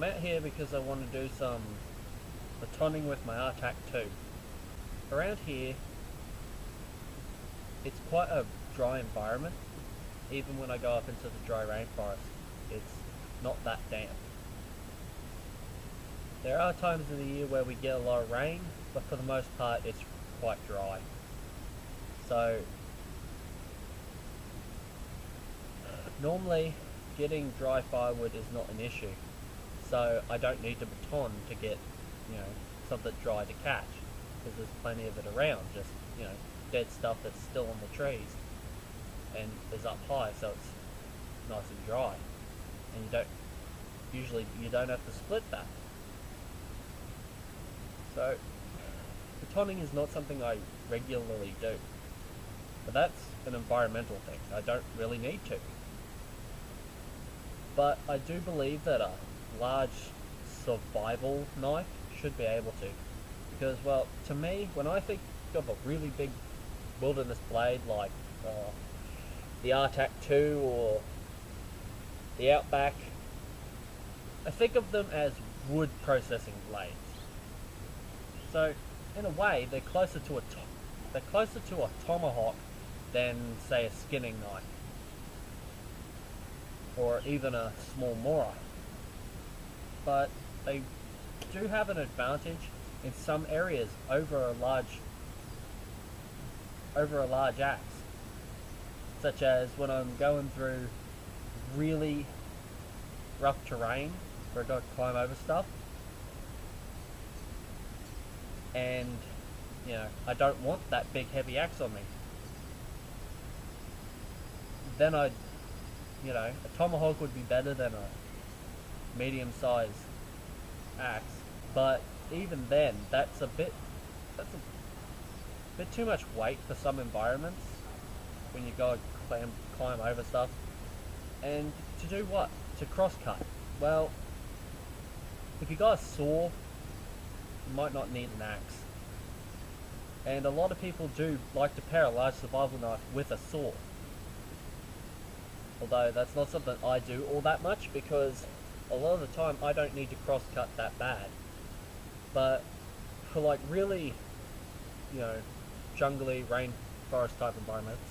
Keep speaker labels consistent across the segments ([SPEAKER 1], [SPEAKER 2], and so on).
[SPEAKER 1] out here because I want to do some batoning with my RTAK 2. Around here, it's quite a dry environment. Even when I go up into the dry rainforest, it's not that damp. There are times in the year where we get a lot of rain, but for the most part it's quite dry. So normally getting dry firewood is not an issue. So I don't need to baton to get, something dry to catch, because there's plenty of it around, just, dead stuff that's still on the trees and is up high, so it's nice and dry. And you don't have to split that. So batoning is not something I regularly do, but that's an environmental thing. I don't really need to. But I do believe that a large survival knife should be able to, because, well, to me, when I think of a really big wilderness blade like the RTAK 2 or the Outback, I think of them as wood processing blades. So in a way, they're closer to a tomahawk than, say, a skinning knife, or even a small morer. But they do have an advantage in some areas over a large axe, such as when I'm going through really rough terrain where I've got to climb over stuff, and I don't want that big heavy axe on me. Then a tomahawk would be better than a medium-sized axe, but even then, that's a bit too much weight for some environments when you go climb over stuff. And to do what? To cross-cut. Well, if you got a saw, you might not need an axe. And a lot of people do like to pair a large survival knife with a saw. Although that's not something I do all that much, because a lot of the time I don't need to cross-cut that bad. But for like really, jungly, rainforest type environments,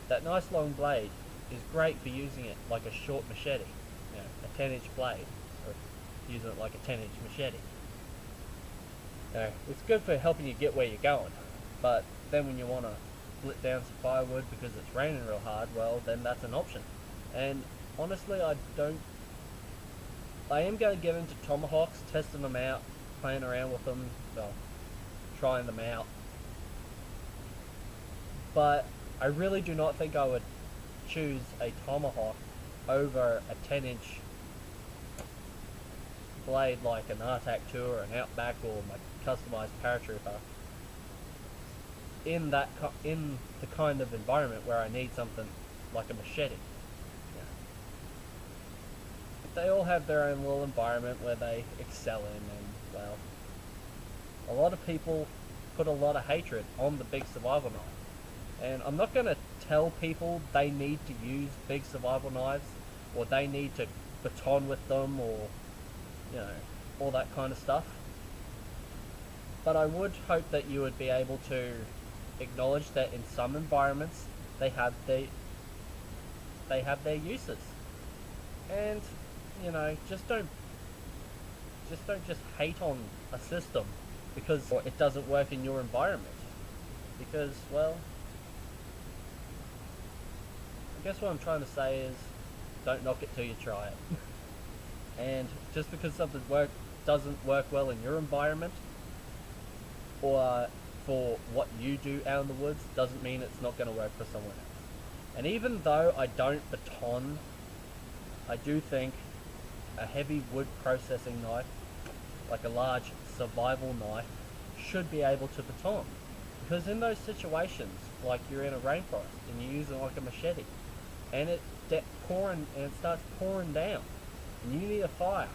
[SPEAKER 1] that nice long blade is great for using it like a short machete, a 10-inch blade, or using it like a 10-inch machete. It's good for helping you get where you're going, but then when you want to split down some firewood because it's raining real hard, well, then that's an option. And honestly, I am going to get into tomahawks, testing them out, playing around with them, well, trying them out. But I really do not think I would choose a tomahawk over a 10-inch blade like an RTAK 2 or an Outback or my customized paratrooper in the kind of environment where I need something like a machete. They all have their own little environment where they excel in, and, well, a lot of people put a lot of hatred on the big survival knife. And I'm not going to tell people they need to use big survival knives, or they need to baton with them, or, all that kind of stuff. But I would hope that you would be able to acknowledge that in some environments they have their uses. And, just don't hate on a system because it doesn't work in your environment. Because, well, I guess what I'm trying to say is, don't knock it till you try it. And just because something doesn't work well in your environment, or for what you do out in the woods, doesn't mean it's not going to work for someone else. And even though I don't baton, I do think a heavy wood processing knife, like a large survival knife, should be able to baton. Because in those situations, like you're in a rainforest and you use it like a machete, and it starts pouring down, and you need a fire,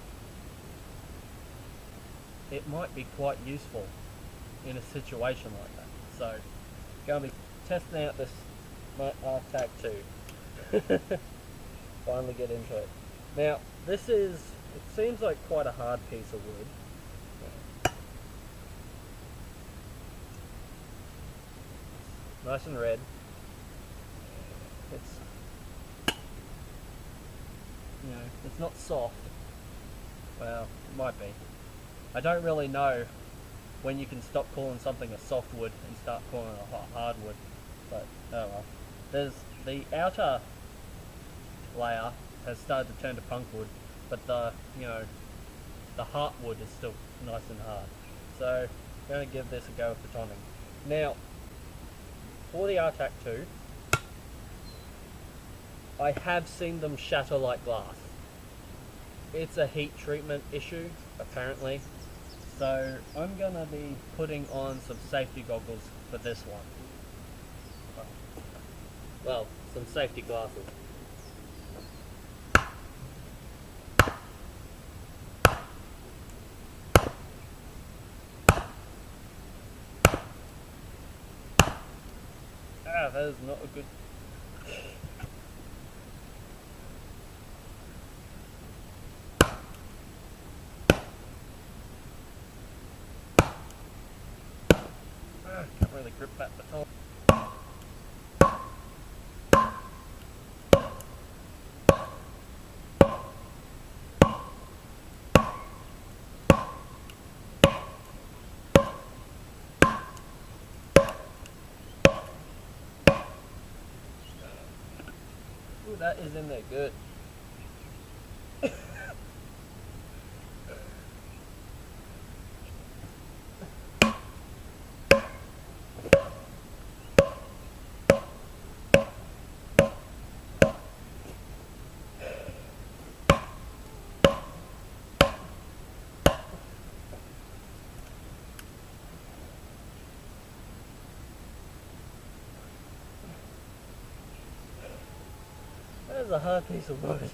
[SPEAKER 1] it might be quite useful in a situation like that. So, going to be testing out this RTAK 2. Finally get into it. Now, this is It seems like quite a hard piece of wood. Nice and red. It's, it's not soft. Well, it might be. I don't really know when you can stop calling something a softwood and start calling it a hardwood, but oh well. There's the outer layer has started to turn to punkwood, but the heartwood is still nice and hard. So I'm going to give this a go with batoning. Now, for the RTAK 2, I have seen them shatter like glass. It's a heat treatment issue, apparently. So I'm going to be putting on some safety goggles for this one. Well, some safety glasses. Ah, that is not a good... Can't really grip that baton. Ooh, that is in there good. That is a hard piece of wood.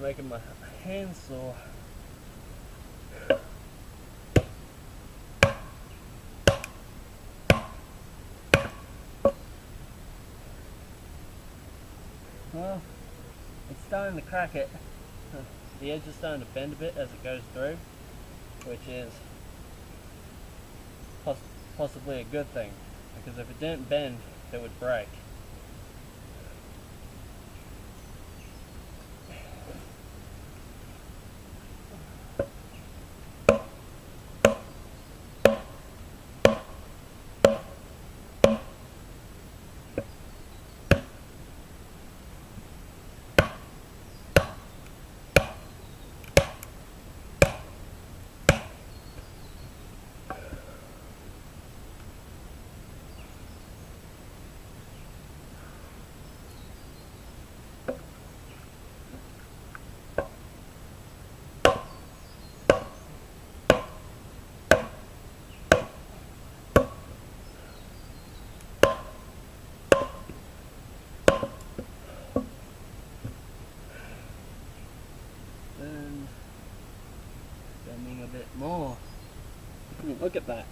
[SPEAKER 1] Making my hands sore. Well, it's starting to crack it. The edge is starting to bend a bit as it goes through, which is possibly a good thing, because if it didn't bend, it would break. And bending a bit more. Look at that.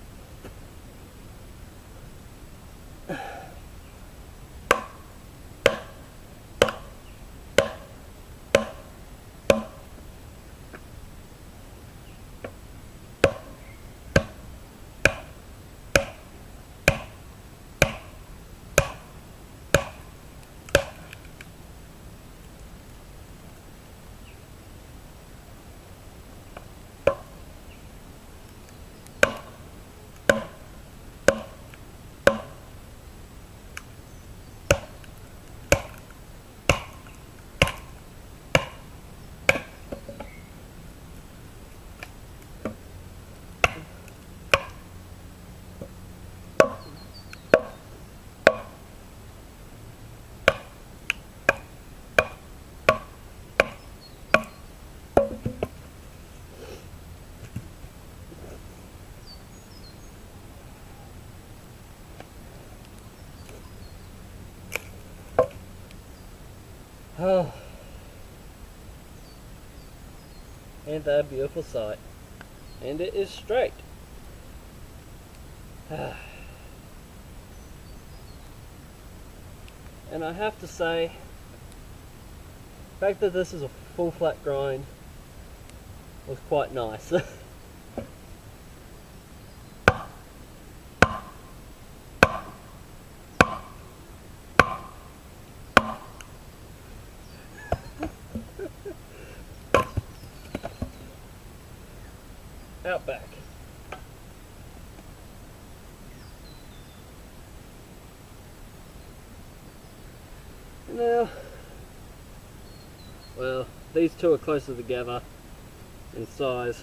[SPEAKER 1] Oh. And a beautiful sight. And it is straight. And I have to say, the fact that this is a full flat grind was quite nice. Outback. Now, well, these two are closer together in size.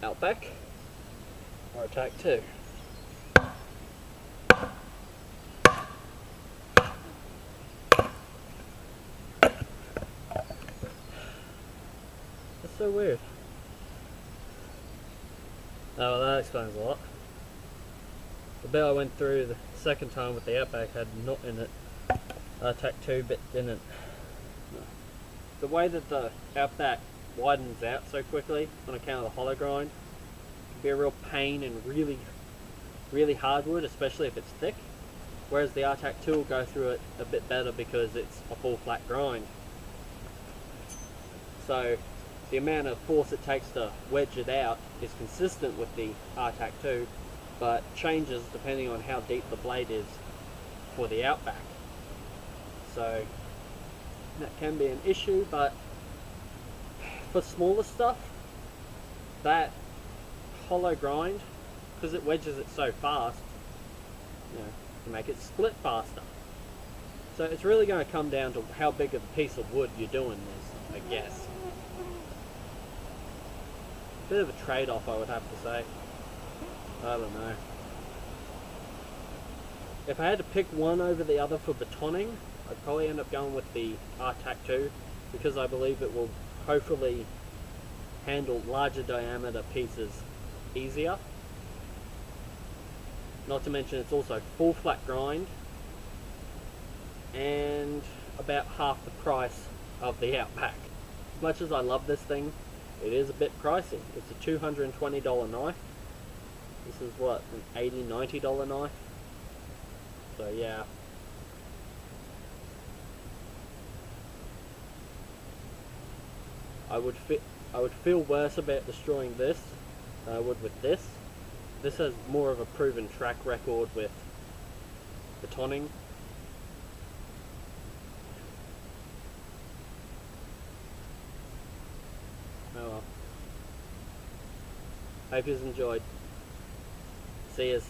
[SPEAKER 1] Outback, RTAK 2. That's so weird. Oh, well, that explains a lot. The bit I went through the second time with the Outback had knot in it. RTAK 2 bit didn't. The way that the Outback widens out so quickly on account of the hollow grind can be a real pain and really hardwood, especially if it's thick, whereas the RTAK 2 will go through it a bit better because it's a full flat grind. So the amount of force it takes to wedge it out is consistent with the RTAK 2, but changes depending on how deep the blade is for the Outback. So that can be an issue, but for smaller stuff, that hollow grind, because it wedges it so fast, can make it split faster. So it's really going to come down to how big of a piece of wood you're doing this, I guess. Bit of a trade-off, I would have to say. I don't know. If I had to pick one over the other for batoning, I'd probably end up going with the RTAK 2, because I believe it will hopefully handle larger diameter pieces easier. Not to mention it's also full flat grind and about half the price of the Outback. As much as I love this thing, it is a bit pricey. It's a $220 knife. This is what, an $80, $90 knife? So yeah. I would feel worse about destroying this than I would with this. This has more of a proven track record with batoning. Oh well. Hope you enjoyed. See yous.